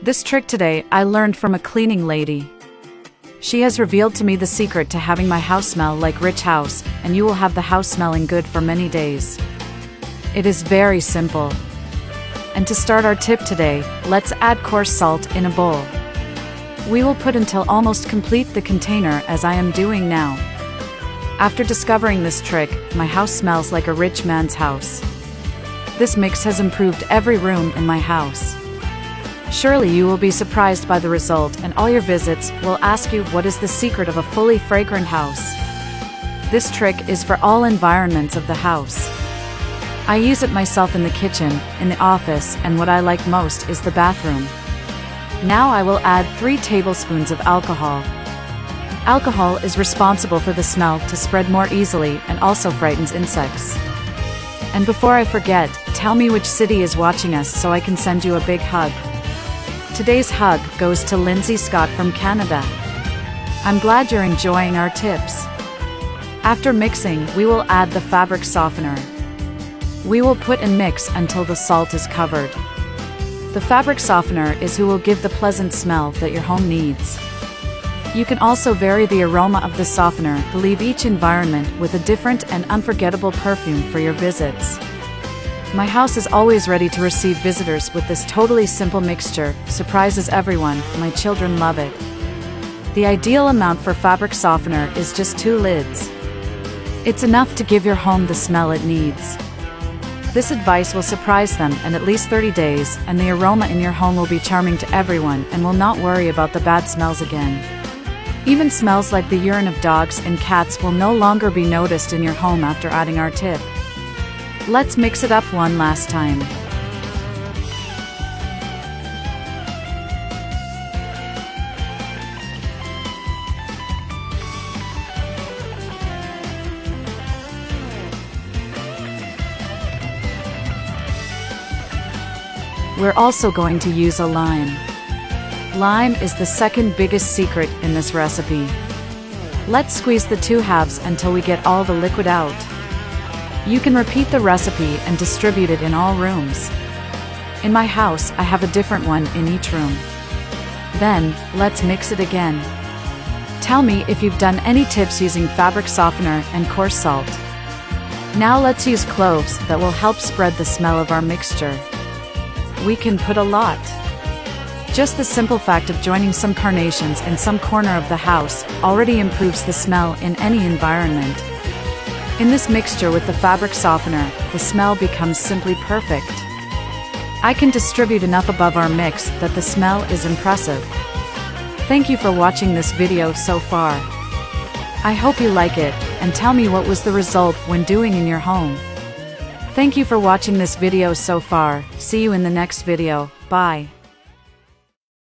This trick today I learned from a cleaning lady. She has revealed to me the secret to having my house smell like rich house, and you will have the house smelling good for many days. It is very simple. And to start our tip today, let's add coarse salt in a bowl. We will put until almost complete the container as I am doing now. After discovering this trick, my house smells like a rich man's house. This mix has improved every room in my house. Surely you will be surprised by the result, and all your visits will ask you what is the secret of a fully fragrant house. This trick is for all environments of the house. I use it myself in the kitchen, in the office, and what I like most is the bathroom. Now I will add 3 tablespoons of alcohol. Alcohol is responsible for the smell to spread more easily and also frightens insects. And before I forget, tell me which city is watching us so I can send you a big hug. Today's hug goes to Lindsay Scott from Canada. I'm glad you're enjoying our tips. After mixing, we will add the fabric softener. We will put and mix until the salt is covered. The fabric softener is who will give the pleasant smell that your home needs. You can also vary the aroma of the softener to leave each environment with a different and unforgettable perfume for your visits. My house is always ready to receive visitors with this totally simple mixture. Surprises everyone, my children love it. The ideal amount for fabric softener is just 2 lids. It's enough to give your home the smell it needs. This advice will surprise them in at least 30 days, and the aroma in your home will be charming to everyone and will not worry about the bad smells again. Even smells like the urine of dogs and cats will no longer be noticed in your home after adding our tip. Let's mix it up one last time. We're also going to use a lime. Lime is the second biggest secret in this recipe. Let's squeeze the 2 halves until we get all the liquid out. You can repeat the recipe and distribute it in all rooms. In my house, I have a different one in each room. Then, let's mix it again. Tell me if you've done any tips using fabric softener and coarse salt. Now let's use cloves that will help spread the smell of our mixture. We can put a lot. Just the simple fact of joining some carnations in some corner of the house already improves the smell in any environment. In this mixture with the fabric softener, the smell becomes simply perfect. I can distribute enough above our mix that the smell is impressive. Thank you for watching this video so far. I hope you like it, and tell me what was the result when doing in your home. Thank you for watching this video so far. See you in the next video. Bye.